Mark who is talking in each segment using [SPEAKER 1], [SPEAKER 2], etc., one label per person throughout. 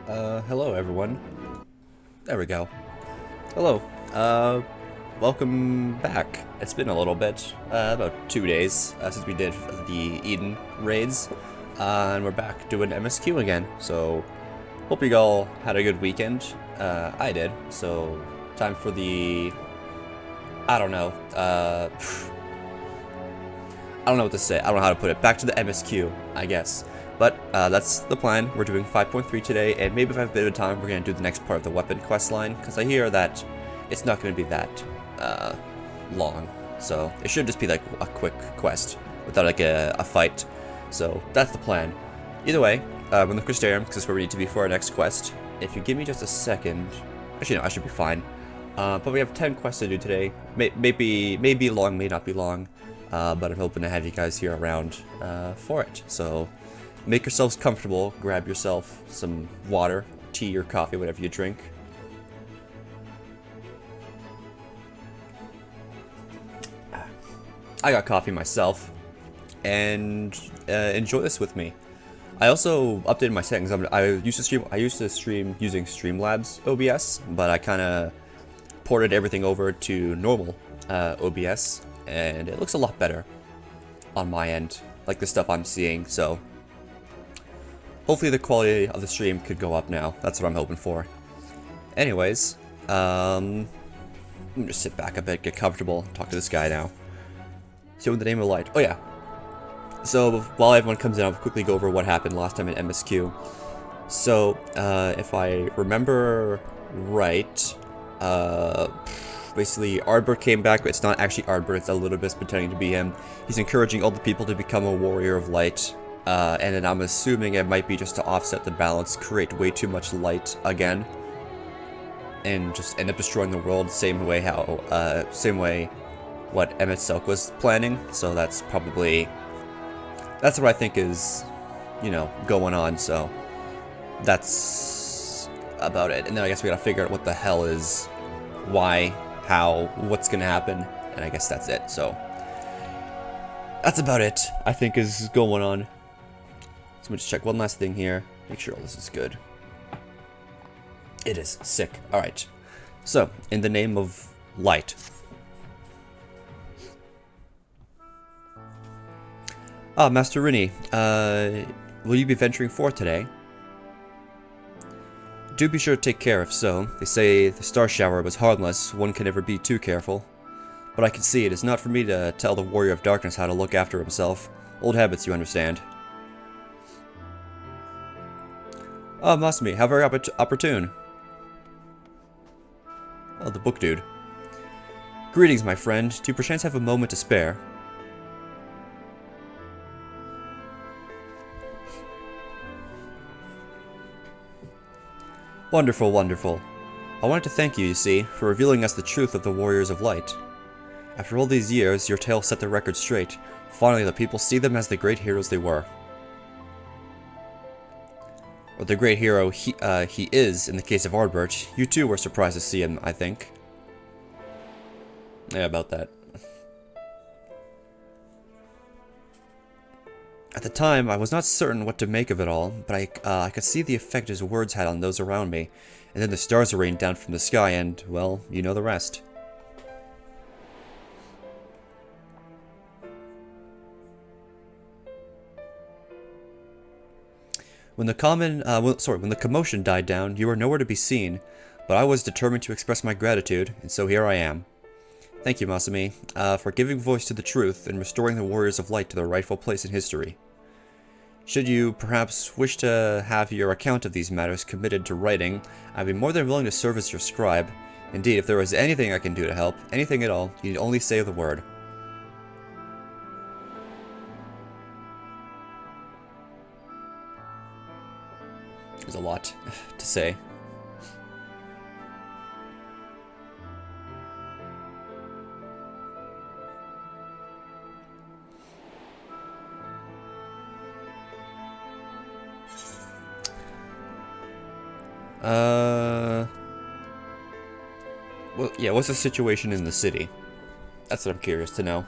[SPEAKER 1] Hello everyone. There we go. Hello. Welcome back. It's been a little bit, about 2 days, since we did the Eden raids, and we're back doing MSQ again, so hope you all had a good weekend. I did, so time for the, I don't know, I don't know what to say, I don't know how to put it, back to the MSQ, I guess. But that's the plan. We're doing 5.3 today, and maybe if I have a bit of time, we're going to do the next part of the weapon quest line, because I hear that it's not going to be that long. So it should just be like a quick quest without like a fight. So that's the plan. Either way, we're in the Crystarium, because that's where we need to be for our next quest. If you give me just a second, actually no, I should be fine. But we have 10 quests to do today. Maybe long, may not be long, but I'm hoping to have you guys here around for it. So make yourselves comfortable, grab yourself some water, tea, or coffee, whatever you drink. I got coffee myself, and enjoy this with me. I also updated my settings. I used to stream using Streamlabs OBS, but I kind of ported everything over to normal OBS, and it looks a lot better on my end, like the stuff I'm seeing, so hopefully the quality of the stream could go up now. That's what I'm hoping for. Anyways, let me just sit back a bit, get comfortable, talk to this guy now. So in the name of light. Oh yeah. So while everyone comes in, I'll quickly go over what happened last time in MSQ. So if I remember right, basically Ardbert came back, but it's not actually Ardbert, it's Elidibus pretending to be him. He's encouraging all the people to become a warrior of light. And then I'm assuming it might be just to offset the balance, create way too much light again, and just end up destroying the world. Same way what Emmett Selk was planning. So that's what I think is, going on. So that's about it. And then I guess we gotta figure out what the hell is, why, how, what's gonna happen, and I guess that's it. So that's about it, I think, is going on. So let me just check one last thing here. Make sure all this is good. It is. Sick. Alright. So, in the name of light. Ah, Master Rini, will you be venturing forth today? Do be sure to take care if so. They say the star shower was harmless, one can never be too careful. But I can see it is not for me to tell the warrior of darkness how to look after himself. Old habits, you understand. Oh, Masumi, how very opportune. Oh, the book dude. Greetings, my friend. Do you perchance have a moment to spare? Wonderful, wonderful. I wanted to thank you, you see, for revealing us the truth of the Warriors of Light. After all these years, your tale set the record straight. Finally, the people see them as the great heroes they were. Or the great hero he is, in the case of Ardbert. You too were surprised to see him, I think. Yeah, about that. At the time, I was not certain what to make of it all, but I could see the effect his words had on those around me, and then the stars rained down from the sky, and, well, you know the rest. When the commotion died down, you were nowhere to be seen, but I was determined to express my gratitude, and so here I am. Thank you, Masumi, for giving voice to the truth and restoring the Warriors of Light to their rightful place in history. Should you perhaps wish to have your account of these matters committed to writing, I'd be more than willing to serve as your scribe. Indeed, if there is anything I can do to help, anything at all, you need only say the word. There's a lot to say. Well, yeah, what's the situation in the city? That's what I'm curious to know.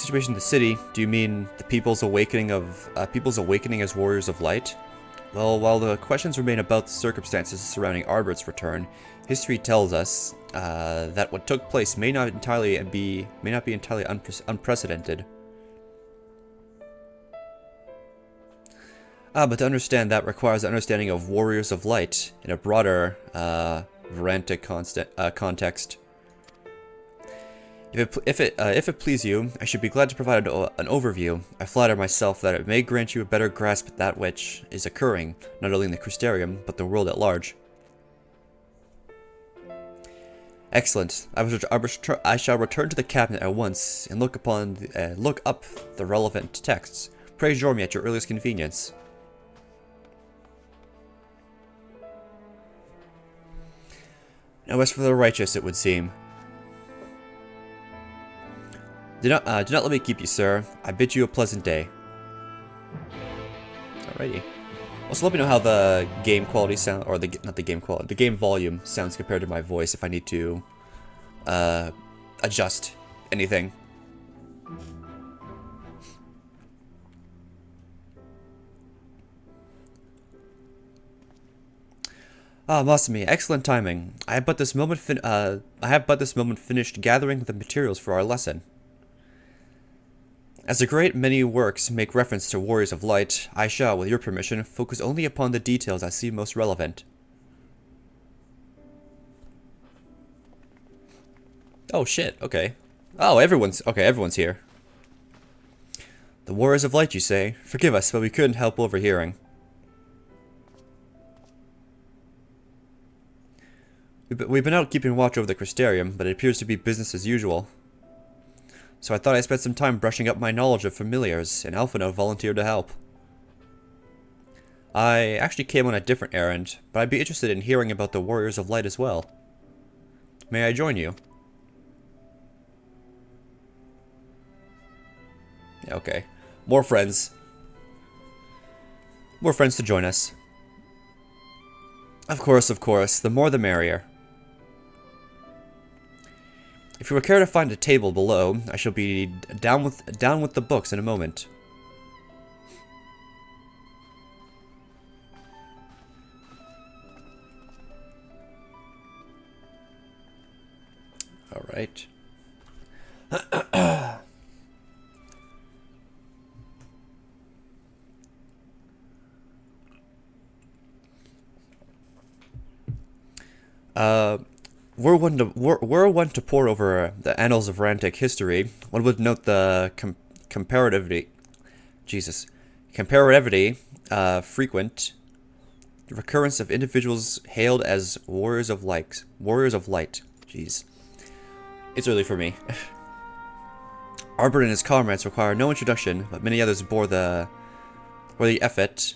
[SPEAKER 1] situation in the city, do you mean the people's awakening as warriors of light? Well, while the questions remain about the circumstances surrounding Arbert's return, history tells us that what took place may not be entirely unprecedented. But to understand that requires an understanding of warriors of light in a broader Varantic context. If it please you, I should be glad to provide an overview. I flatter myself that it may grant you a better grasp at that which is occurring, not only in the Crystarium, but the world at large. Excellent. I shall return to the cabinet at once and look up the relevant texts. Pray join me at your earliest convenience. Now as for the righteous, it would seem. Do not let me keep you, sir. I bid you a pleasant day. Alrighty. Also, let me know how the game quality sound, or the game volume sounds compared to my voice if I need to adjust anything. Ah, Masumi, excellent timing. I have but this moment finished gathering the materials for our lesson. As a great many works make reference to warriors of light, I shall, with your permission, focus only upon the details I see most relevant. Oh shit, okay. Oh, everyone's here. The warriors of light, you say? Forgive us, but we couldn't help overhearing. We've been out keeping watch over the Crystarium, but it appears to be business as usual. So I thought I'd spend some time brushing up my knowledge of familiars, and Alphino volunteered to help. I actually came on a different errand, but I'd be interested in hearing about the Warriors of Light as well. May I join you? Yeah, okay. More friends. More friends to join us. Of course, the more the merrier. If you would care to find a table below, I shall be down with the books in a moment. All right. Were one to pore over the annals of Varantic history, one would note the comparativity frequent recurrence of individuals hailed as warriors of light. Jeez. It's early for me. Arbor and his comrades require no introduction, but many others bore the epithet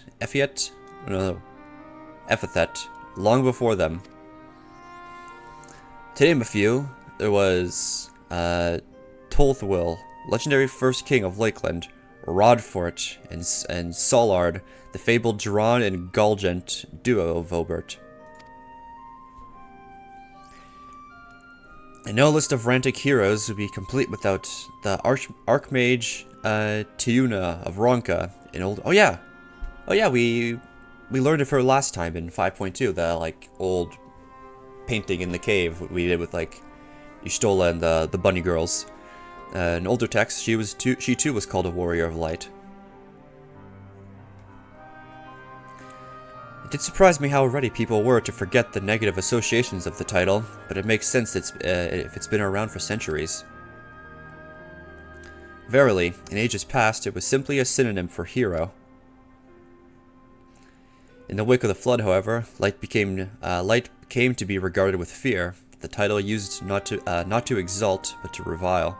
[SPEAKER 1] long before them. To name a few, there was Tolthwyl, legendary first king of Lakeland, Rodfort, and Solard, the fabled Duran and Gulgent duo of Vobert. And no list of Varantic heroes would be complete without the Archmage Tiuna of Ronka in old. Oh yeah, we learned of her last time in 5.2. The old painting in the cave we did with Y'shtola and the bunny girls. In older texts, she too was called a warrior of light. It did surprise me how ready people were to forget the negative associations of the title, but it makes sense if it's been around for centuries. Verily, in ages past, it was simply a synonym for hero. In the wake of the flood, however, light came to be regarded with fear. The title used not to exalt, but to revile.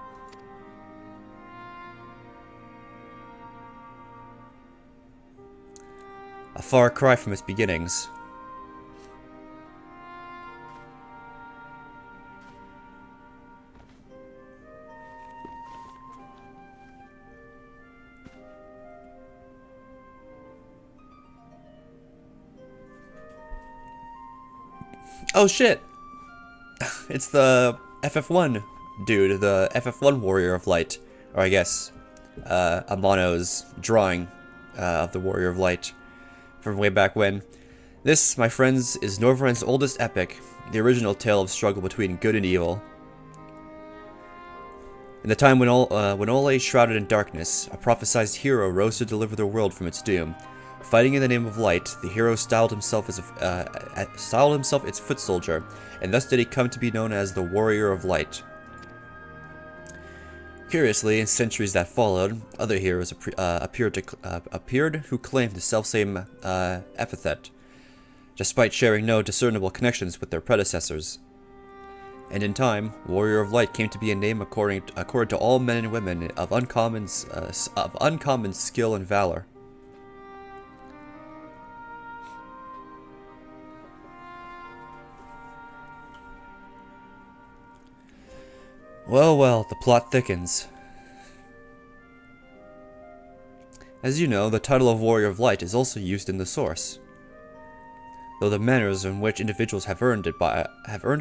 [SPEAKER 1] A far cry from its beginnings. Oh shit! It's the FF1 dude, the FF1 Warrior of Light. or I guess Amano's drawing of the Warrior of Light from way back when. This, my friends, is Norvrend's oldest epic, the original tale of struggle between good and evil. In the time when all lay shrouded in darkness, a prophesized hero rose to deliver the world from its doom. Fighting in the name of light, the hero styled himself its foot soldier, and thus did he come to be known as the Warrior of Light. Curiously, in centuries that followed, other heroes appeared who claimed the selfsame epithet, despite sharing no discernible connections with their predecessors. And in time, Warrior of Light came to be a name according to all men and women of uncommon skill and valor. Well, well, the plot thickens. As you know, the title of Warrior of Light is also used in the source, though the manners in which individuals have earned it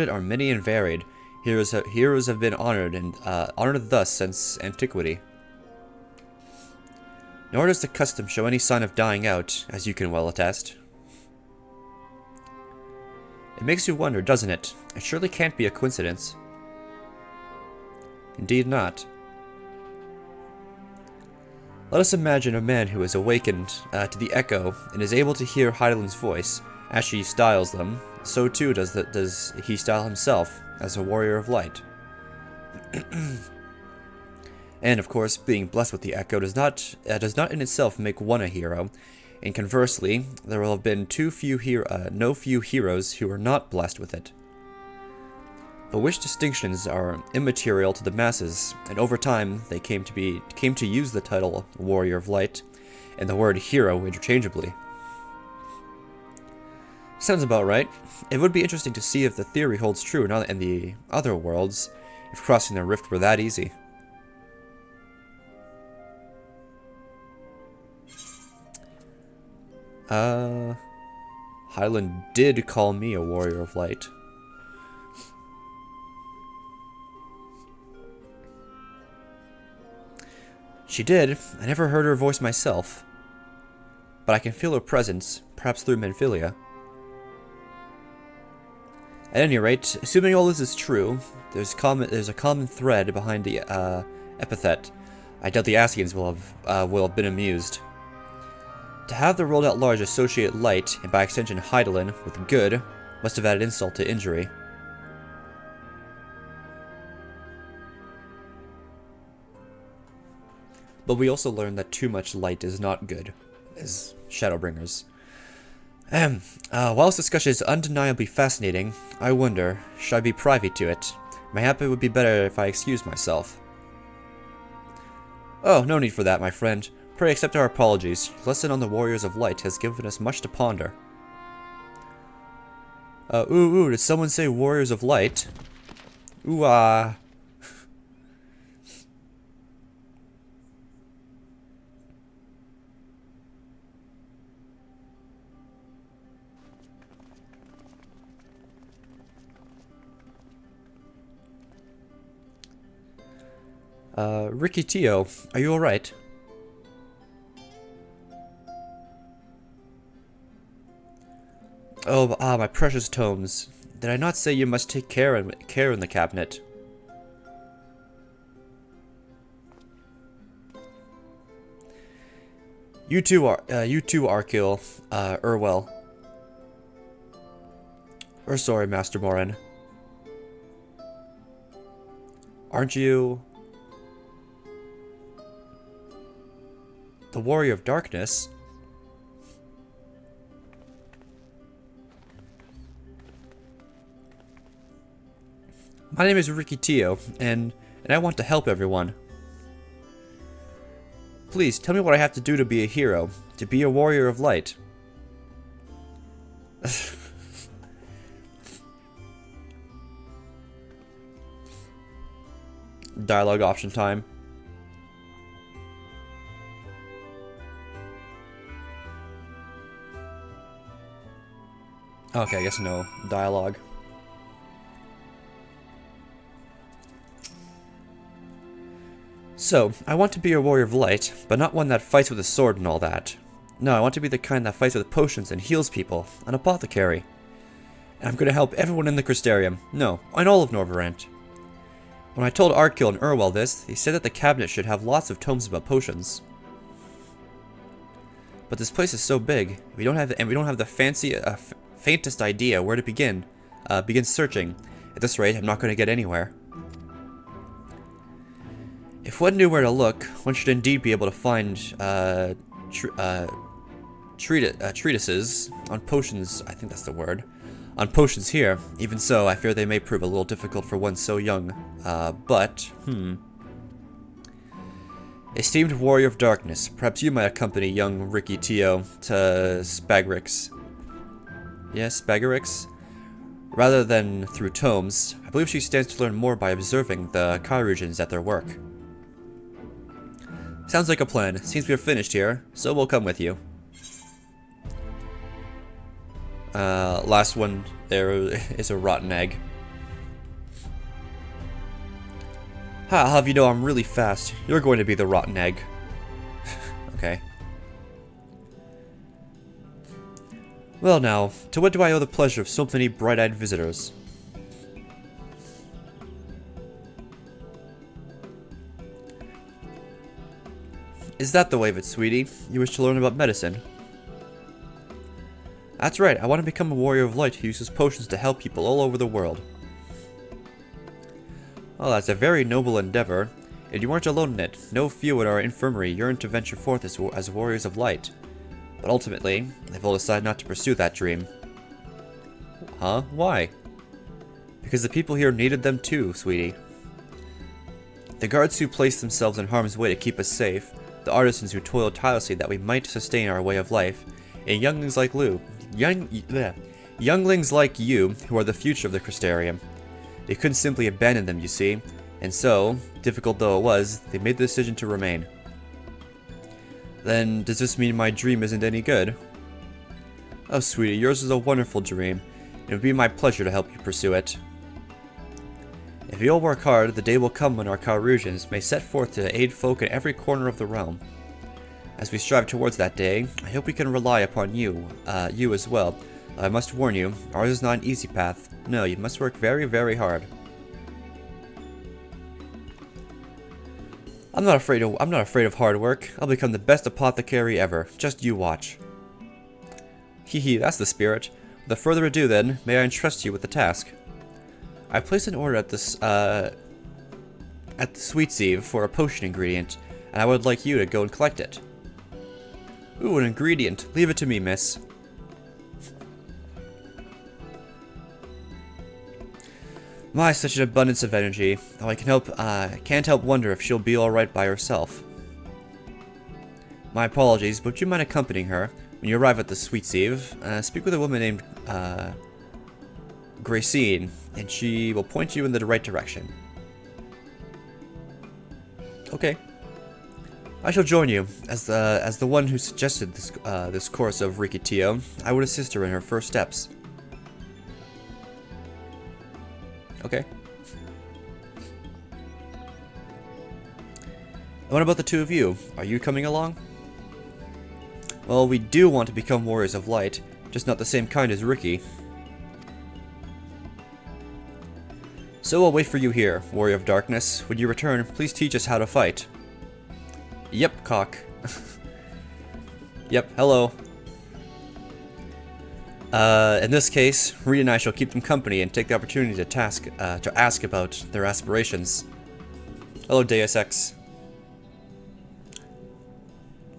[SPEAKER 1] are many and varied. Heroes have been honored thus since antiquity. Nor does the custom show any sign of dying out, as you can well attest. It makes you wonder, doesn't it? It surely can't be a coincidence. Indeed not. Let us imagine a man who is awakened to the echo and is able to hear Hydaelyn's voice as she styles them. So too does he style himself as a Warrior of Light. And of course, being blessed with the echo does not in itself make one a hero. And conversely, there will have been no few heroes who are not blessed with it. But which distinctions are immaterial to the masses, and over time they came to use the title Warrior of Light and the word hero interchangeably. Sounds about right. It would be interesting to see if the theory holds true in the other worlds, if crossing the rift were that easy. Hydaelyn did call me a Warrior of Light. She did. I never heard her voice myself, but I can feel her presence, perhaps through Menphilia. At any rate, assuming all this is true, there's a common thread behind the epithet. I doubt the Ascians will have been amused. To have the world at large associate light, and by extension Hydaelyn, with good, must have added insult to injury. But we also learned that too much light is not good, as Shadowbringers. While this discussion is undeniably fascinating, I wonder, should I be privy to it? Mayhap it would be better if I excused myself. Oh, no need for that, my friend. Pray accept our apologies. Your lesson on the Warriors of Light has given us much to ponder. Did someone say Warriors of Light? Ooh, Ricky Tio, are you alright? Oh, my precious tomes. Did I not say you must take care in the cabinet? You too, Arkil, Urwell. Or sorry, Master Morin. Aren't you the Warrior of Darkness? My name is Ricky Tio, and I want to help everyone. Please, tell me what I have to do to be a hero, to be a Warrior of Light. Dialogue option time. Okay, I guess no dialogue. So, I want to be a warrior of light, but not one that fights with a sword and all that. No, I want to be the kind that fights with potions and heals people, an apothecary. And I'm going to help everyone in the Crystarium, no, in all of Norvarant. When I told Arkil and Urwell this, he said that the cabinet should have lots of tomes about potions. But this place is so big, we don't have the faintest idea where to begin searching. At this rate, I'm not going to get anywhere. If one knew where to look, one should indeed be able to find treatises on potions. I think that's the word. On potions here. Even so, I fear they may prove a little difficult for one so young. Esteemed warrior of darkness, perhaps you might accompany young Ricky Tio to Spagarix. Yes, Spagarix? Rather than through tomes, I believe she stands to learn more by observing the Kairugens at their work. Sounds like a plan. Seems we're finished here, so we'll come with you. Last one there is a rotten egg. Ha, I'll have you know I'm really fast. You're going to be the rotten egg. Okay. Well now, to what do I owe the pleasure of so many bright-eyed visitors? Is that the way of it, sweetie? You wish to learn about medicine? That's right, I want to become a warrior of light who uses potions to help people all over the world. Well, that's a very noble endeavor, and you weren't alone in it. No few in our infirmary yearn to venture forth as warriors of light. But ultimately, they've all decided not to pursue that dream. Huh? Why? Because the people here needed them too, sweetie. The guards who placed themselves in harm's way to keep us safe, the artisans who toiled tirelessly that we might sustain our way of life, and younglings like you, who are the future of the Crystarium. They couldn't simply abandon them, you see, and so, difficult though it was, they made the decision to remain. Then, does this mean my dream isn't any good? Oh, sweetie, yours is a wonderful dream, and it would be my pleasure to help you pursue it. If we all work hard, the day will come when our Kairugens may set forth to aid folk in every corner of the realm. As we strive towards that day, I hope we can rely upon you as well. I must warn you, ours is not an easy path. No, you must work very, very hard. I'm not afraid of hard work. I'll become the best apothecary ever. Just you watch. Hee, that's the spirit. Without further ado then, may I entrust you with the task. I placed an order at the FFXIV for a potion ingredient, and I would like you to go and collect it. Ooh, an ingredient. Leave it to me, miss. My, such an abundance of energy. Oh, I can't help wonder if she'll be alright by herself. My apologies, but would you mind accompanying her? When you arrive at the FFXIV, speak with a woman named, Gracine, and she will point you in the right direction. Okay. I shall join you. As the one who suggested this course of Rikitio, I would assist her in her first steps. Okay. And what about the two of you? Are you coming along? Well, we do want to become warriors of light, just not the same kind as Ricky. So I'll wait for you here, warrior of darkness. When you return, please teach us how to fight. Yep, cock. Yep, hello. In this case, Reed and I shall keep them company and take the opportunity to ask about their aspirations. Hello, Deus Ex.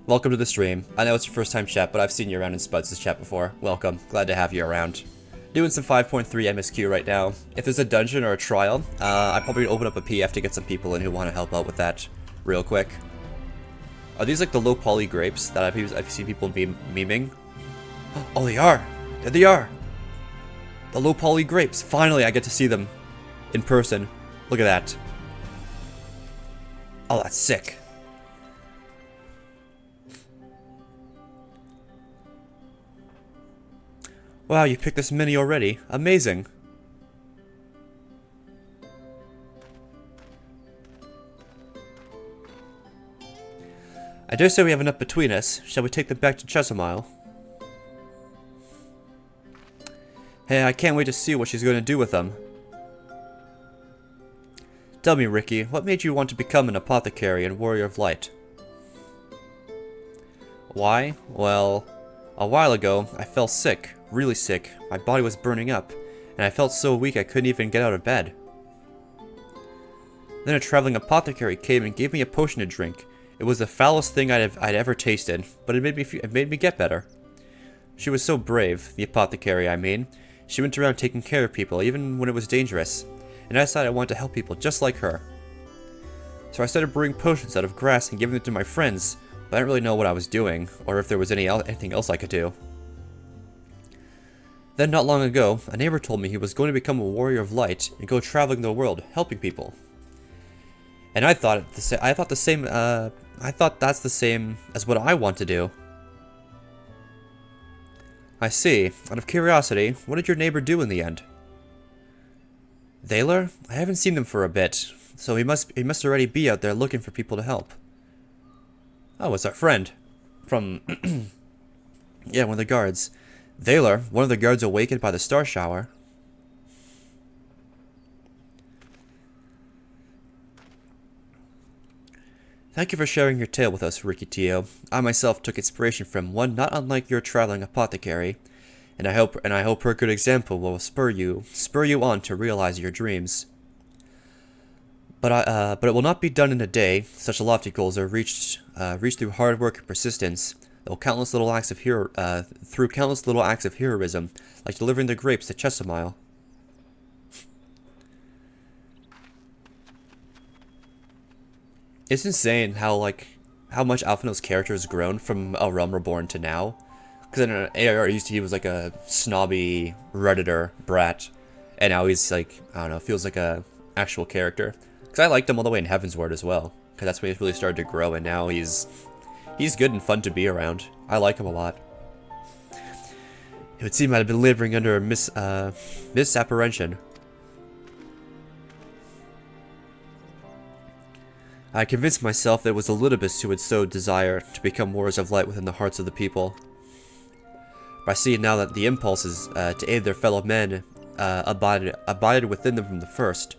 [SPEAKER 1] Welcome to the stream. I know it's your first time chat, but I've seen you around in Spuds' chat before. Welcome. Glad to have you around. Doing some 5.3 MSQ right now. If there's a dungeon or a trial, I'm probably gonna open up a PF to get some people in who want to help out with that real quick. Are these like the low poly grapes that I've seen people memeing? Oh, they are! There they are! The low poly grapes. Finally, I get to see them in person. Look at that. Oh, that's sick. Wow, you picked this many already. Amazing. I dare say we have enough between us. Shall we take them back to Chesimile? Hey, I can't wait to see what she's going to do with them. Tell me, Ricky, what made you want to become an apothecary and warrior of light? Why? Well, a while ago, I fell sick, really sick. My body was burning up, and I felt so weak I couldn't even get out of bed. Then a traveling apothecary came and gave me a potion to drink. It was the foulest thing I'd ever tasted, but it made me get better. She was so brave, the apothecary, I mean. She went around taking care of people, even when it was dangerous, and I decided I wanted to help people just like her. So I started brewing potions out of grass and giving them to my friends, but I didn't really know what I was doing, or if there was anything else I could do. Then not long ago, a neighbor told me he was going to become a warrior of light and go traveling the world, helping people. And I thought that's the same as what I want to do. I see. Out of curiosity, what did your neighbor do in the end? Thaler? I haven't seen them for a bit, so he must already be out there looking for people to help. Oh, it's our friend. From... yeah, one of the guards. Thaler, one of the guards awakened by the star shower. Thank you for sharing your tale with us, Ricky Tio. I myself took inspiration from one not unlike your traveling apothecary, and I hope her good example will spur you on to realize your dreams. But it will not be done in a day. Such lofty goals are reached through hard work and persistence, through countless little acts of heroism, like delivering the grapes to Chesimile. It's insane how much Alphinaud's character has grown from A Realm Reborn to now. Because in AR he was like a snobby Redditor brat, and now he's like, I don't know, feels like a actual character. Because I liked him all the way in Heavensward as well, because that's when he really started to grow, and now he's good and fun to be around. I like him a lot. It would seem I'd been laboring under a misapprehension. I convinced myself that it was the Elidibus who would so desire to become warriors of light within the hearts of the people. But I see now that the impulses to aid their fellow men abided within them from the first.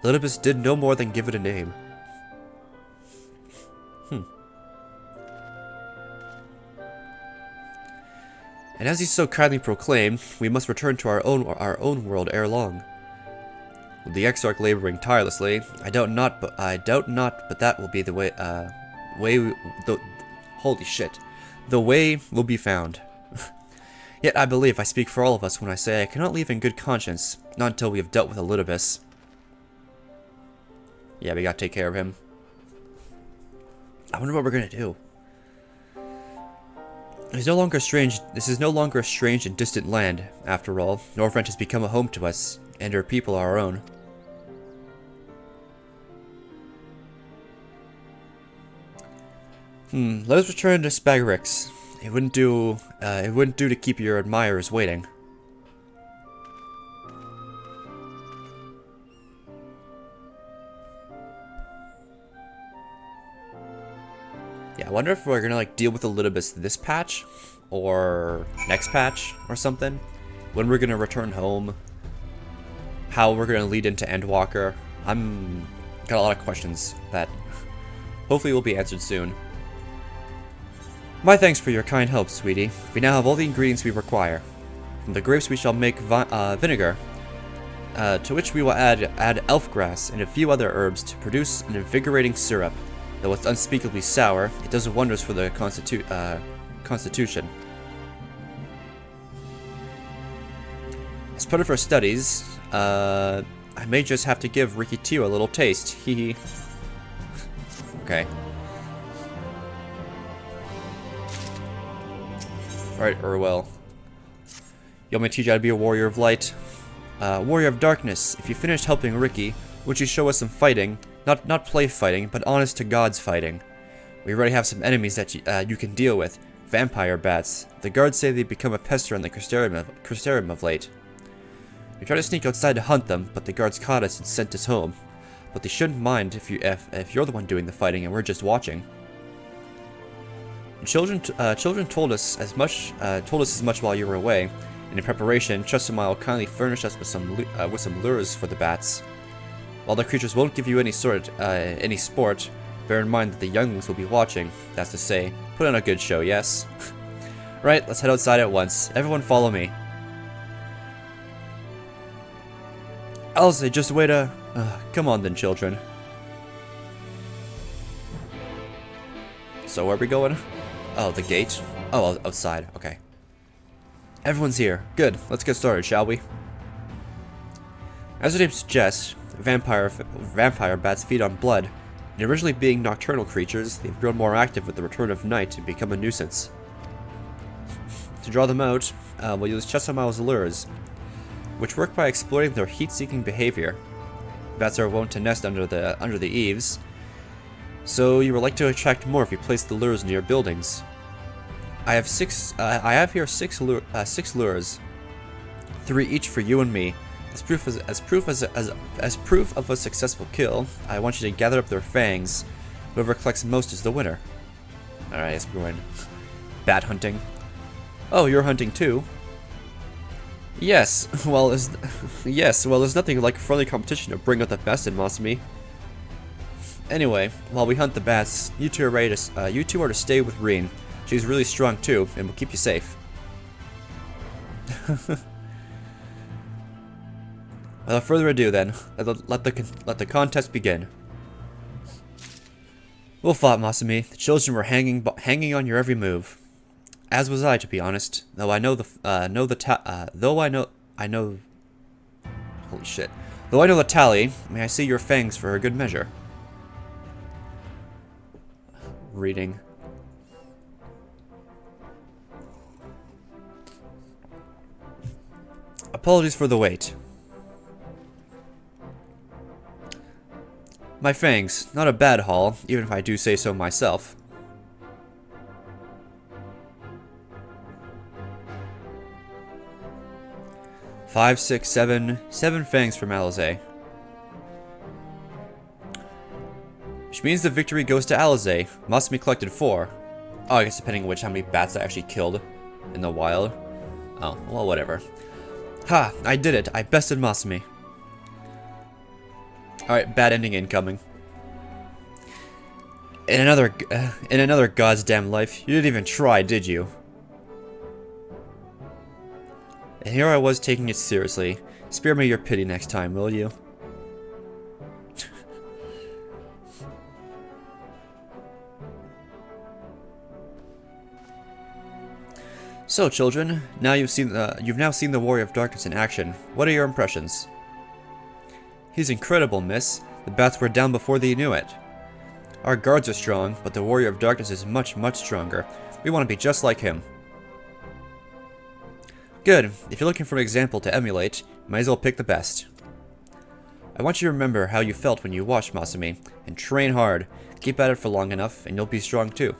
[SPEAKER 1] Elidibus did no more than give it a name. And as he so kindly proclaimed, we must return to our own world ere long. With the Exarch laboring tirelessly, I doubt not, but that will be the way. Holy shit, the way will be found. Yet I believe I speak for all of us when I say I cannot leave in good conscience, not until we have dealt with Elidibus. Yeah, we gotta take care of him. I wonder what we're gonna do. This is no longer a strange and distant land, after all. Northrend has become a home to us, and our people are our own. Let us return to Spagarix. It wouldn't do to keep your admirers waiting. Yeah, I wonder if we're gonna deal with Elidibus this patch, or next patch, or something. When we're gonna return home. How we're gonna lead into Endwalker. I'm got a lot of questions that hopefully will be answered soon. My thanks for your kind help, sweetie. We now have all the ingredients we require. From the grapes we shall make vinegar, to which we will add elf grass and a few other herbs to produce an invigorating syrup. Though it's unspeakably sour, it does wonders for the constitution. As part of our studies, I may just have to give Ricky Tio a little taste. Hee. Okay. Alright, Urwell. You want me to teach you how to be a warrior of light? Warrior of darkness, if you finished helping Ricky, would you show us some fighting? Not play fighting, but honest to God's fighting. We already have some enemies that you can deal with. Vampire bats. The guards say they become a pester on the Crystarium of late. We tried to sneak outside to hunt them, but the guards caught us and sent us home. But they shouldn't mind if you're the one doing the fighting and we're just watching. Children told us as much while you were away, and in preparation, Chestermile kindly furnished us with some lures for the bats. While the creatures won't give you any sport, bear in mind that the younglings will be watching. That's to say, put on a good show, yes? Right, let's head outside at once. Everyone follow me. Alice, just wait a... come on then, children. So where are we going? Oh, the gate? Oh, outside. Okay. Everyone's here. Good. Let's get started, shall we? As the name suggests, vampire bats feed on blood. And originally being nocturnal creatures, they've grown more active with the return of night and become a nuisance. To draw them out, we'll use Chestermile's lures, which work by exploiting their heat-seeking behavior. Bats are wont to nest under the eaves, so you would like to attract more if you place the lures near buildings. I have here six lures, 3 each for you and me. As proof of a successful kill, I want you to gather up their fangs. Whoever collects most is the winner. All right, let's go in. Bat hunting. Oh, you're hunting too. Yes. Well, there's nothing like friendly competition to bring out the best in Masumi. Anyway, while we hunt the bats, you two are to stay with Reen. She's really strong too, and will keep you safe. Without further ado, then, let the contest begin. Well fought, Masumi. The children were hanging on your every move. As was I, to be honest. Though I know the tally, may I see your fangs for a good measure. Reading. Apologies for the wait. My fangs, not a bad haul, even if I do say so myself. Five, 6, 7 fangs from Alizé. Which means the victory goes to Alizé. Masumi collected 4. Oh, I guess depending on how many bats I actually killed in the wild. Oh, well, whatever. Ha! I did it. I bested Masumi. Alright, bad ending incoming. In another God's damn life, you didn't even try, did you? And here I was taking it seriously. Spare me your pity next time, will you? So, children, now you've now seen the Warrior of Darkness in action. What are your impressions? He's incredible, miss. The bats were down before they knew it. Our guards are strong, but the Warrior of Darkness is much, much stronger. We want to be just like him. Good. If you're looking for an example to emulate, you might as well pick the best. I want you to remember how you felt when you watched Masumi, and train hard. Keep at it for long enough, and you'll be strong too.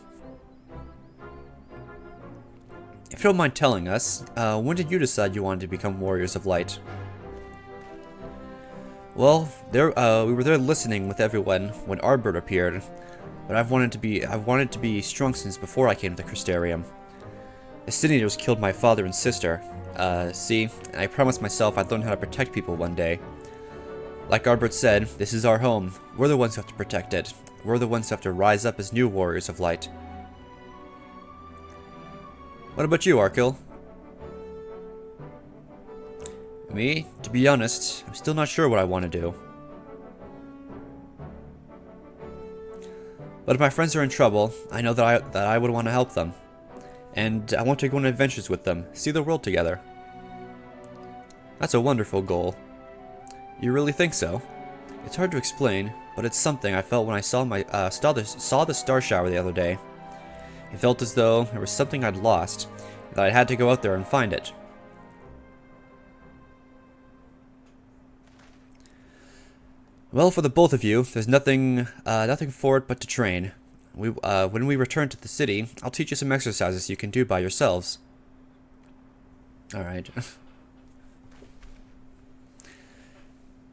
[SPEAKER 1] If you don't mind telling us, when did you decide you wanted to become Warriors of Light? Well, we were there listening with everyone when Arbor appeared, but I've wanted to be strong since before I came to the Crystarium. The City Eaters killed my father and sister. See, and I promised myself I'd learn how to protect people one day. Like Arbor said, this is our home. We're the ones who have to protect it. We're the ones who have to rise up as new Warriors of Light. What about you, Arkil? Me? To be honest, I'm still not sure what I want to do. But if my friends are in trouble, I know that I would want to help them. And I want to go on adventures with them, see the world together. That's a wonderful goal. You really think so? It's hard to explain, but it's something I felt when I saw the star shower the other day. It felt as though there was something I'd lost, and that I had to go out there and find it. Well, for the both of you, there's nothing for it but to train. When we return to the city, I'll teach you some exercises you can do by yourselves. Alright.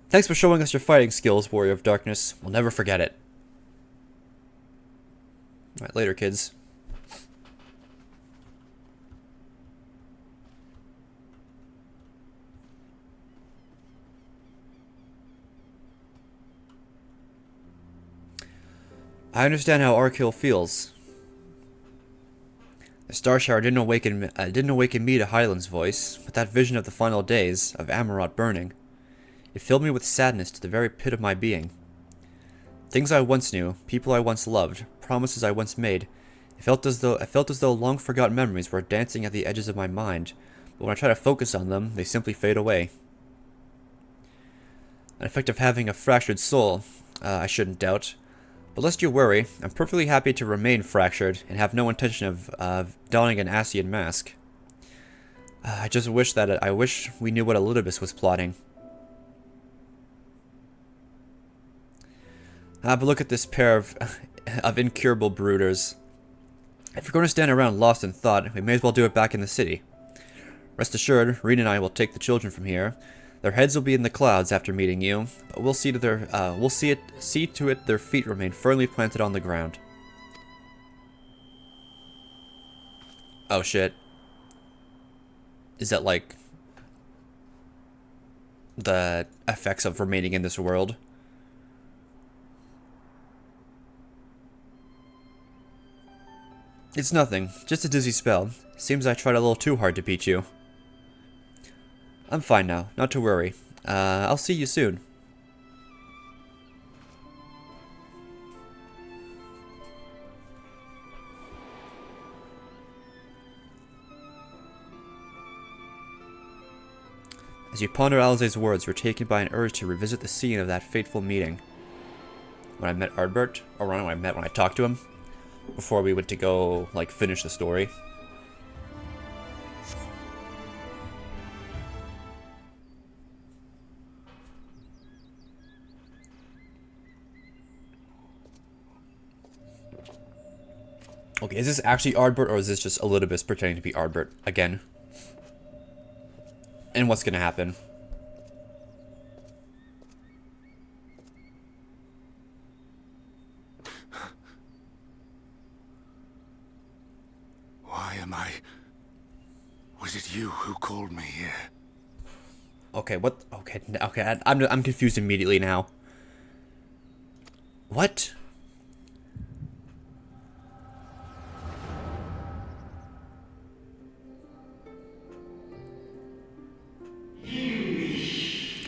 [SPEAKER 1] Thanks for showing us your fighting skills, Warrior of Darkness. We'll never forget it. Alright, later, kids. I understand how Arkhill feels. The star shower didn't awaken me to Hyland's voice, but that vision of the final days, of Amarot burning, it filled me with sadness to the very pit of my being. Things I once knew, people I once loved, promises I once made, I felt as though long-forgotten memories were dancing at the edges of my mind, but when I try to focus on them, they simply fade away. An effect of having a fractured soul, I shouldn't doubt. But lest you worry, I'm perfectly happy to remain fractured and have no intention of donning an Asian mask. I wish we knew what Elidibus was plotting. But look at this pair of incurable brooders. If you're going to stand around lost in thought, we may as well do it back in the city. Rest assured, Reed and I will take the children from here. Their heads will be in the clouds after meeting you, but we'll see to it their feet remain firmly planted on the ground. Oh shit. Is that like the effects of remaining in this world? It's nothing, just a dizzy spell. Seems I tried a little too hard to beat you. I'm fine now, not to worry. I'll see you soon. As you ponder Alize's words, you're taken by an urge to revisit the scene of that fateful meeting. When I met Ardbert, or when I talked to him, before we went to go, like, finish the story. Okay, is this actually Ardbert, or is this just Elidibus pretending to be Ardbert again? And what's gonna happen?
[SPEAKER 2] Why am I... Was it you who called me here?
[SPEAKER 1] Okay, what? Okay, I'm confused immediately now. What?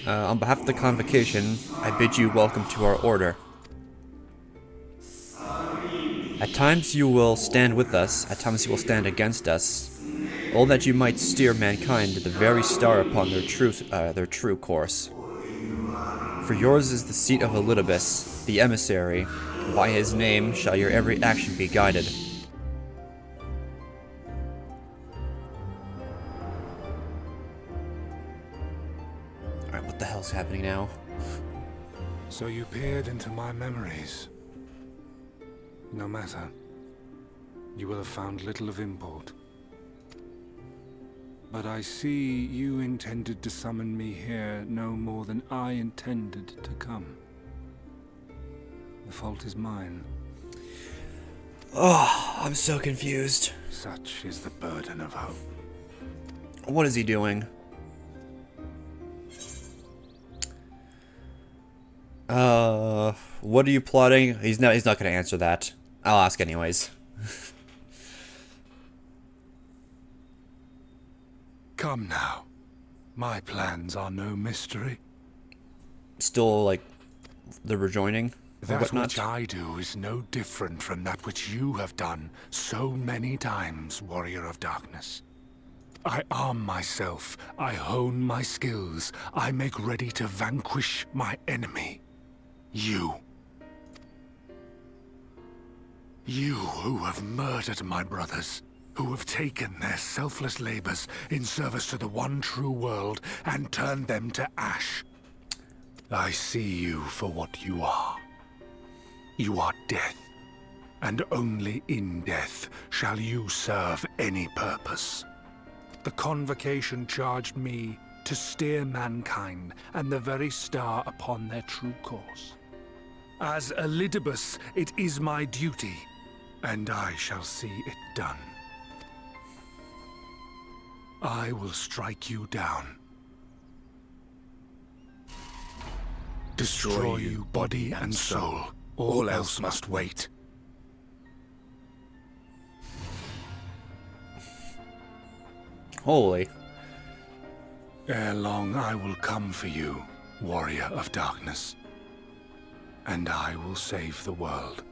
[SPEAKER 1] On behalf of the Convocation, I bid you welcome to our order. At times you will stand with us, at times you will stand against us, all that you might steer mankind to the very star upon their true course. For yours is the seat of Elidibus, the emissary, and by his name shall your every action be guided. Alright, what the hell's happening now?
[SPEAKER 2] So you peered into my memories. No matter. You will have found little of import. But I see you intended to summon me here no more than I intended to come. The fault is mine.
[SPEAKER 1] Oh, I'm so confused.
[SPEAKER 2] Such is the burden of hope.
[SPEAKER 1] What is he doing? What are you plotting? He's not gonna answer that. I'll ask anyways.
[SPEAKER 2] Come now. My plans are no mystery.
[SPEAKER 1] Still, like, the rejoining?
[SPEAKER 2] That which I do is no different from that which you have done so many times, Warrior of Darkness. I arm myself, I hone my skills, I make ready to vanquish my enemy. You. You who have murdered my brothers, who have taken their selfless labors in service to the one true world and turned them to ash. I see you for what you are. You are death, and only in death shall you serve any purpose. The Convocation charged me to steer mankind and the very star upon their true course. As Elidibus, it is my duty, and I shall see it done. I will strike you down. Destroy you body and soul. All else must wait.
[SPEAKER 1] Holy.
[SPEAKER 2] Ere long I will come for you, warrior of darkness. And I will save the world.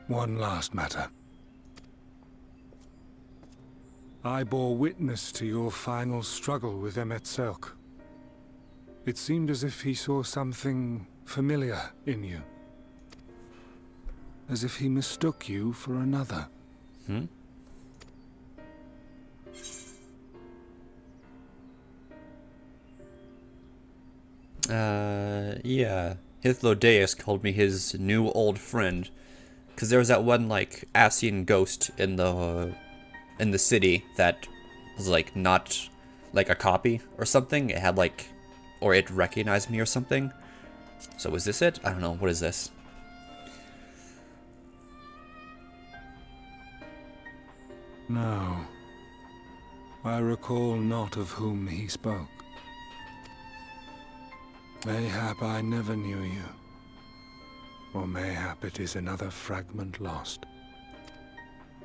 [SPEAKER 2] One last matter. I bore witness to your final struggle with MSQ. It seemed as if he saw something familiar in you. As if he mistook you for another.
[SPEAKER 1] Hmm? Yeah. Hithlodeus called me his new old friend. Because there was that one, like, Asian ghost in the city that was, like, not, like, a copy or something. It had, like, or it recognized me or something. So was this it? I don't know. What is this?
[SPEAKER 2] No. I recall not of whom he spoke. Mayhap I never knew you. Or mayhap it is another fragment lost.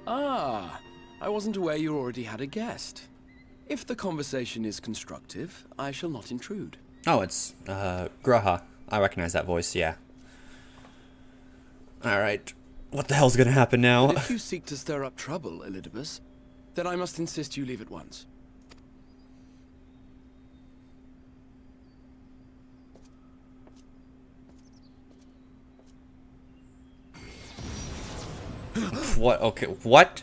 [SPEAKER 3] Ah, I wasn't aware you already had a guest. If the conversation is constructive, I shall not intrude.
[SPEAKER 1] Oh, it's, Graha. I recognize that voice, yeah. Alright. What the hell's gonna happen now?
[SPEAKER 3] But if you seek to stir up trouble, Elidibus, then I must insist you leave at once.
[SPEAKER 1] What? Okay, what?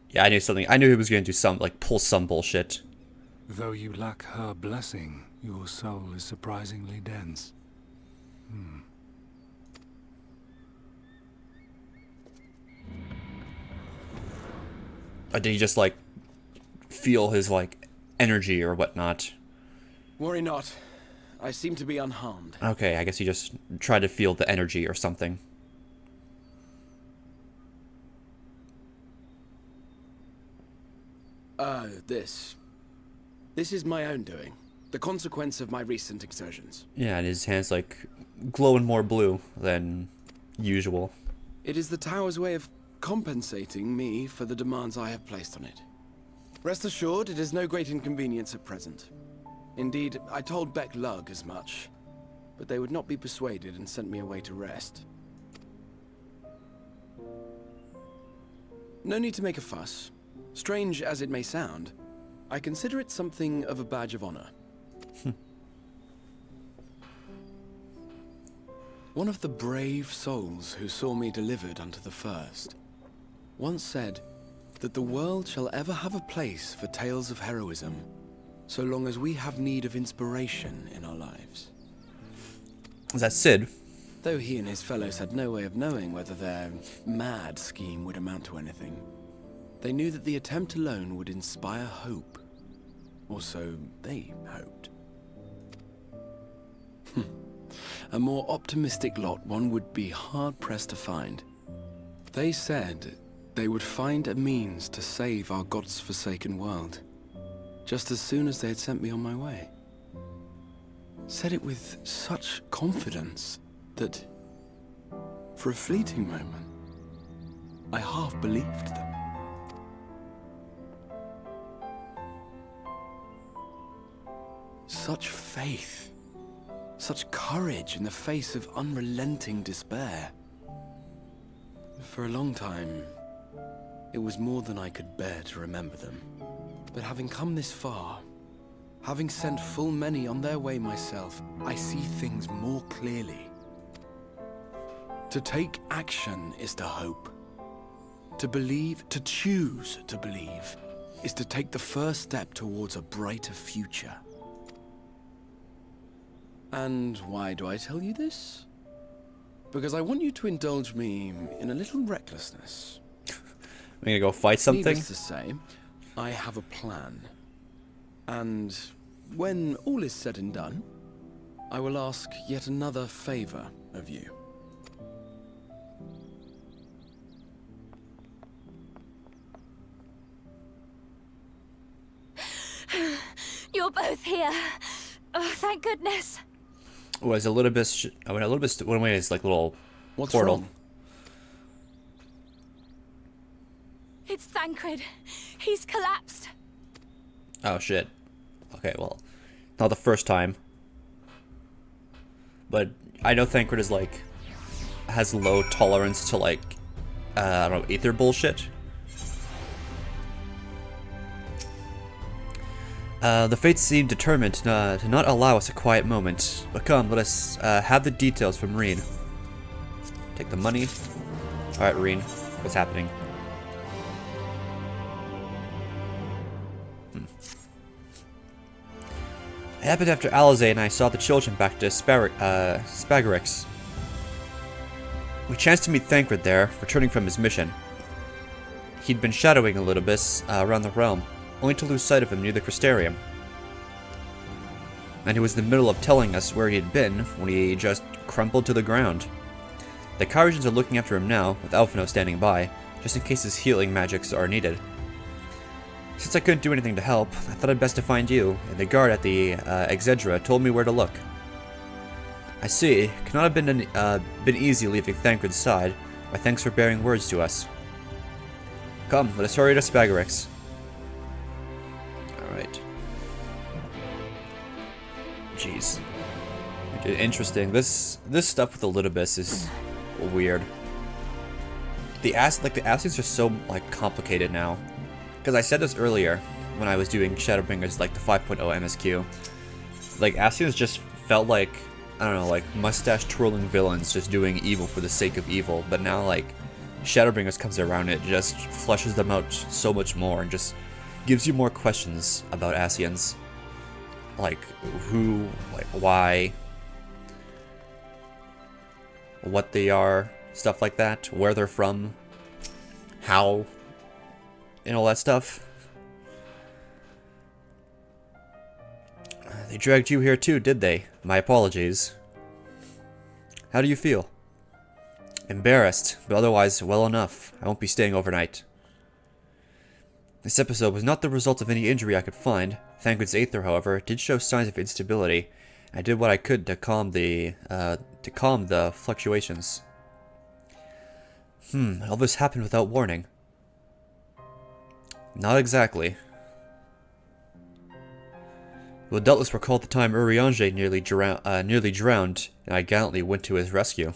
[SPEAKER 1] Yeah, I knew something. I knew he was gonna do some, like, pull some bullshit.
[SPEAKER 2] Though you lack her blessing, your soul is surprisingly dense.
[SPEAKER 1] Or did he just, like, feel his, like, energy or whatnot?
[SPEAKER 3] Worry not. I seem to be unharmed.
[SPEAKER 1] Okay, I guess he just tried to feel the energy or something.
[SPEAKER 3] This is my own doing. The consequence of my recent exertions.
[SPEAKER 1] Yeah, and his hand's, like, glowing more blue than usual.
[SPEAKER 3] It is the tower's way of compensating me for the demands I have placed on it. Rest assured, it is no great inconvenience at present. Indeed, I told Beck Lug as much, but they would not be persuaded and sent me away to rest. No need to make a fuss. Strange as it may sound, I consider it something of a badge of honor. One of the brave souls who saw me delivered unto the first once said that the world shall ever have a place for tales of heroism so long as we have need of inspiration in our lives.
[SPEAKER 1] Is that Sid?
[SPEAKER 3] Though he and his fellows had no way of knowing whether their mad scheme would amount to anything, they knew that the attempt alone would inspire hope. Or so they hoped. A more optimistic lot one would be hard-pressed to find. They said they would find a means to save our God's forsaken world, just as soon as they had sent me on my way. Said it with such confidence that, for a fleeting moment, I half believed them. Such faith, such courage in the face of unrelenting despair. For a long time, it was more than I could bear to remember them. But having come this far, having sent full many on their way myself, I see things more clearly. To take action is to hope. To believe, to choose to believe, is to take the first step towards a brighter future. And why do I tell you this? Because I want you to indulge me in a little recklessness.
[SPEAKER 1] We're gonna go fight something?
[SPEAKER 3] Needless to say, I have a plan. And when all is said and done, I will ask yet another favor of you.
[SPEAKER 4] you're both here. Oh, thank goodness.
[SPEAKER 1] Was a little bit. I went a little bit. Went away his like little
[SPEAKER 3] What's
[SPEAKER 1] portal.
[SPEAKER 3] wrong?
[SPEAKER 4] It's Thancred. He's collapsed.
[SPEAKER 1] Oh shit. Okay, well, not the first time. But I know Thancred is like has low tolerance to like I don't know, ether bullshit. The fates seem determined to not allow us a quiet moment. But come, let us have the details from Reen. Take the money. Alright, Reen. What's happening? It happened after Alize and I saw the children back to Spagarix. We chanced to meet Thancred there, returning from his mission. He'd been shadowing a little bit around the realm, only to lose sight of him near the Crystarium. And he was in the middle of telling us where he had been when he just crumpled to the ground. The Kyrgians are looking after him now, with Alphino standing by, just in case his healing magics are needed. Since I couldn't do anything to help, I thought I'd best to find you, and the guard at the Exedra told me where to look. I see. It cannot have been easy leaving Thancred's side, but thanks for bearing words to us. Come, let us hurry to Spagarix. Alright. Jeez. Interesting. This stuff with the Litobus is weird. The Ascians are so like complicated now. Because I said this earlier when I was doing Shadowbringers, like the 5.0 MSQ. Like Ascians just felt like, I don't know, like mustache twirling villains just doing evil for the sake of evil. But now like Shadowbringers comes around, it just fleshes them out so much more and just gives you more questions about Ascians. Like who, like why, what they are, stuff like that, where they're from, how, and all that stuff. They dragged you here too, did they? My apologies. How do you feel? Embarrassed, but otherwise well enough. I won't be staying overnight. This episode was not the result of any injury I could find. Thancred's Aether, however, did show signs of instability. I did what I could to calm the fluctuations. All this happened without warning. Not exactly. You'll doubtless recall the time Urianger nearly drowned, and I gallantly went to his rescue.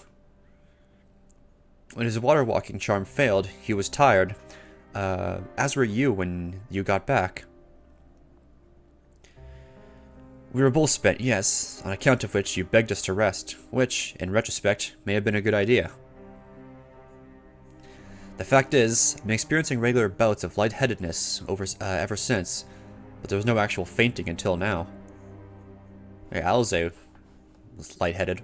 [SPEAKER 1] When his water-walking charm failed, he was tired, as were you when you got back. We were both spent, yes, on account of which you begged us to rest, which, in retrospect, may have been a good idea. The fact is, I've been experiencing regular bouts of lightheadedness ever since, but there was no actual fainting until now. Alize was lightheaded.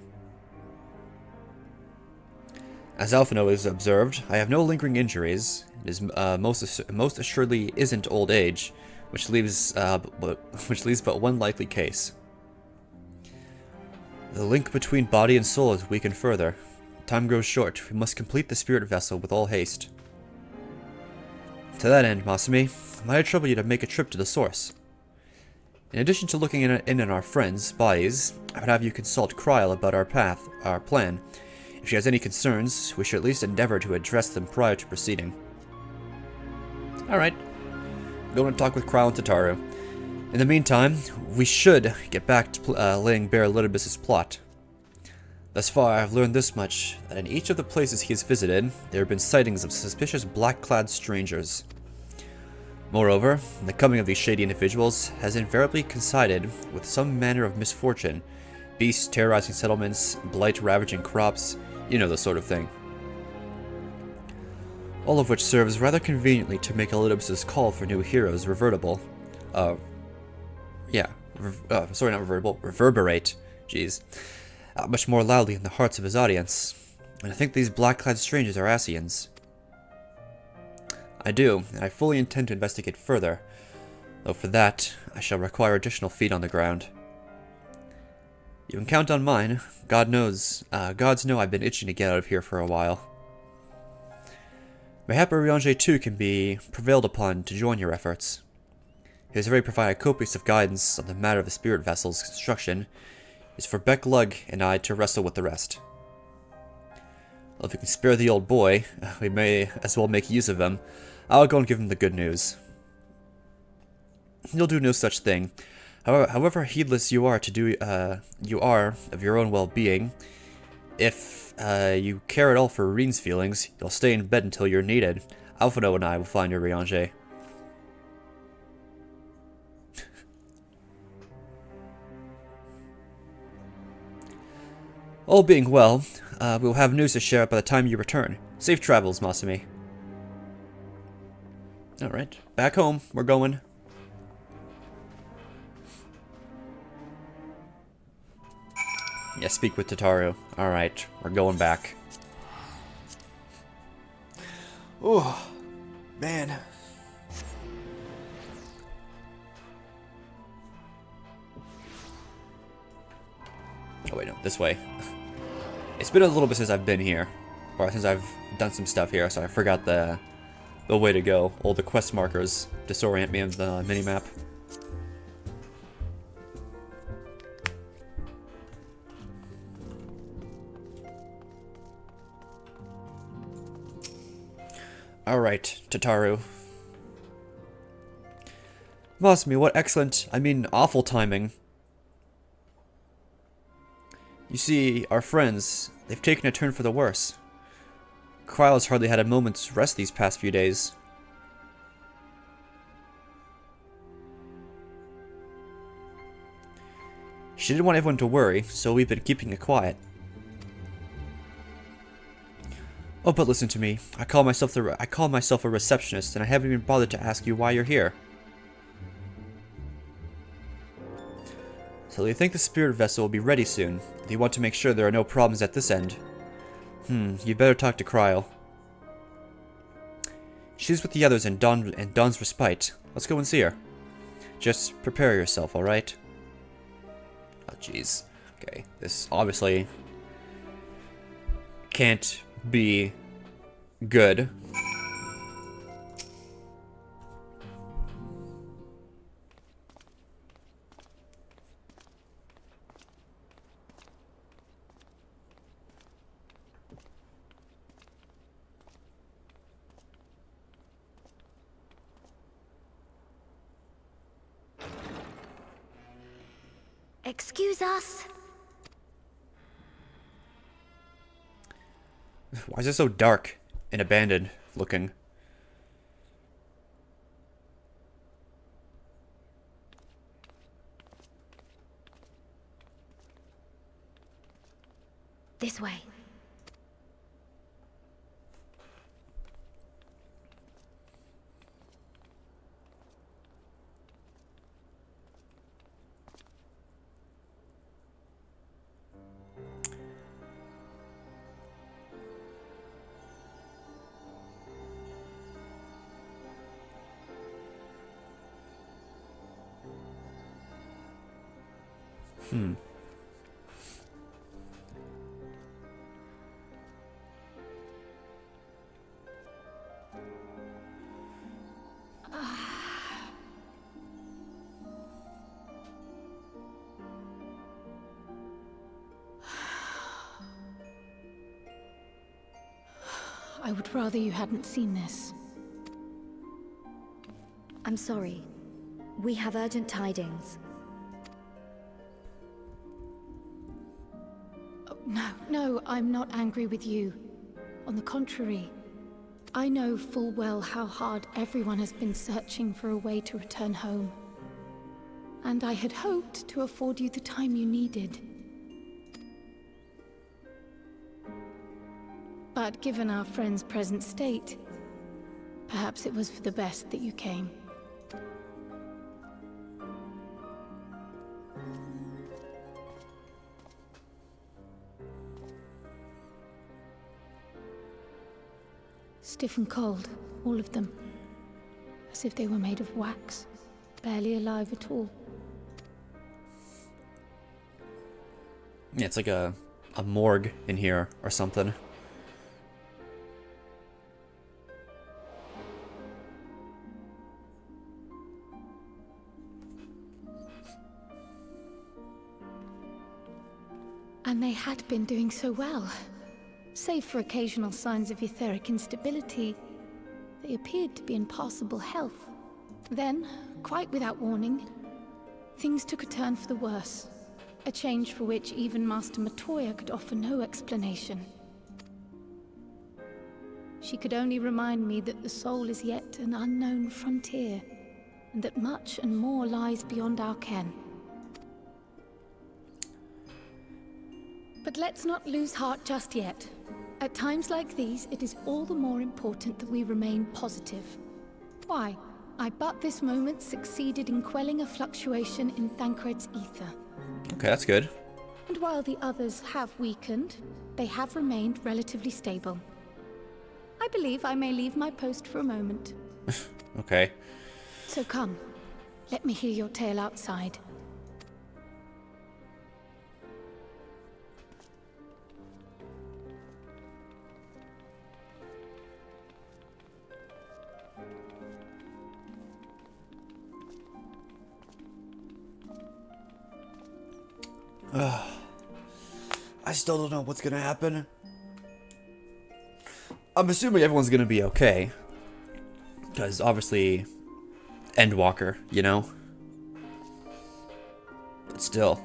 [SPEAKER 1] As Alphino has observed, I have no lingering injuries. It is most assuredly isn't old age, which leaves but one likely case. The link between body and soul is weakened further. Time grows short. We must complete the spirit vessel with all haste. To that end, Masumi, might I trouble you to make a trip to the source? In addition to looking in on our friends' bodies, I would have you consult Kryl about our plan. If she has any concerns, we should at least endeavor to address them prior to proceeding. Alright. Going to talk with Kryl and Tataru. In the meantime, we should get back to laying bare Litobus's plot. Thus far, I have learned this much, that in each of the places he has visited, there have been sightings of suspicious black-clad strangers. Moreover, the coming of these shady individuals has invariably coincided with some manner of misfortune, beasts terrorizing settlements, blight ravaging crops, you know the sort of thing. All of which serves rather conveniently to make Litobus's call for new heroes reverberate. Jeez. Much more loudly in the hearts of his audience. And I think these black-clad strangers are Ascians. I do, and I fully intend to investigate further, though for that, I shall require additional feet on the ground. You can count on mine. Gods know I've been itching to get out of here for a while. Mayhap Urianger too can be prevailed upon to join your efforts. He has already provided copious of guidance on the matter of the spirit vessel's construction. It's for Beck Lug and I to wrestle with the rest. Well, if we can spare the old boy, we may as well make use of him. I'll go and give him the good news. You'll do no such thing. However heedless you are of your own well-being, if you care at all for Reen's feelings, you'll stay in bed until you're needed. Alphino and I will find your Riange. All being well, we'll have news to share by the time you return. Safe travels, Masumi. Alright, back home. We're going. Yeah, speak with Tataru. Alright, we're going back.
[SPEAKER 3] Oh, man.
[SPEAKER 1] Oh wait, no, this way. It's been a little bit since I've been here. Or since I've done some stuff here, so I forgot the way to go. All the quest markers disorient me of the minimap. Alright, Tataru. Masumi, what excellent, I mean awful timing. You see, our friends, they've taken a turn for the worse. Cryle has hardly had a moment's rest these past few days. She didn't want everyone to worry, so we've been keeping it quiet. Oh, but listen to me. I call myself a receptionist, and I haven't even bothered to ask you why you're here. So you think the spirit vessel will be ready soon? Do you want to make sure there are no problems at this end? You better talk to Cryle. She's with the others in Dawn's respite. Let's go and see her. Just prepare yourself, alright? Oh, jeez. Okay, this obviously can't be good.
[SPEAKER 4] Excuse us.
[SPEAKER 1] Why is it so dark and abandoned looking?
[SPEAKER 4] This way.
[SPEAKER 5] I would rather you hadn't seen this.
[SPEAKER 6] I'm sorry. We have urgent tidings.
[SPEAKER 5] Oh, no, I'm not angry with you. On the contrary, I know full well how hard everyone has been searching for a way to return home. And I had hoped to afford you the time you needed. But given our friend's present state, perhaps it was for the best that you came. Stiff and cold, all of them. As if they were made of wax, barely alive at all.
[SPEAKER 1] Yeah, it's like a morgue in here or something.
[SPEAKER 5] And they had been doing so well. Save for occasional signs of etheric instability, they appeared to be in passable health. Then, quite without warning, things took a turn for the worse. A change for which even Master Matoya could offer no explanation. She could only remind me that the soul is yet an unknown frontier, and that much and more lies beyond our ken. But let's not lose heart just yet. At times like these, it is all the more important that we remain positive. Why? I but this moment succeeded in quelling a fluctuation in Thancred's ether.
[SPEAKER 1] Okay, that's good.
[SPEAKER 5] And while the others have weakened, they have remained relatively stable. I believe I may leave my post for a moment.
[SPEAKER 1] Okay.
[SPEAKER 5] So come, let me hear your tale outside.
[SPEAKER 1] I still don't know what's gonna happen. I'm assuming everyone's gonna be okay. Because obviously, Endwalker, you know? But still.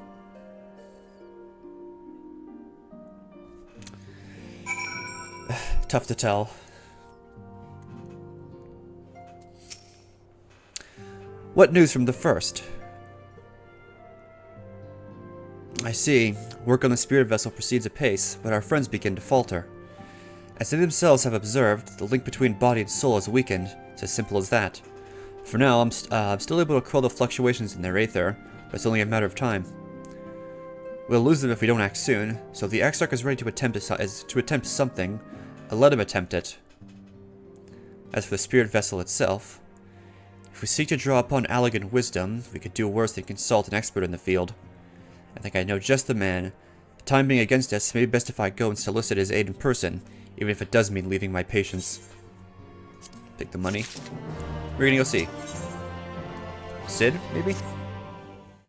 [SPEAKER 1] Tough to tell. What news from the first? I see. Work on the spirit vessel proceeds apace, but our friends begin to falter. As they themselves have observed, the link between body and soul is weakened. It's as simple as that. For now, I'm still able to quell the fluctuations in their aether, but it's only a matter of time. We'll lose them if we don't act soon, so if the Exarch is ready to attempt something, I'll let him attempt it. As for the spirit vessel itself, if we seek to draw upon Allegan wisdom, we could do worse than consult an expert in the field. I think I know just the man. The time being against us, maybe best if I go and solicit his aid in person, even if it does mean leaving my patients. Take the money. We're gonna go see Sid, maybe?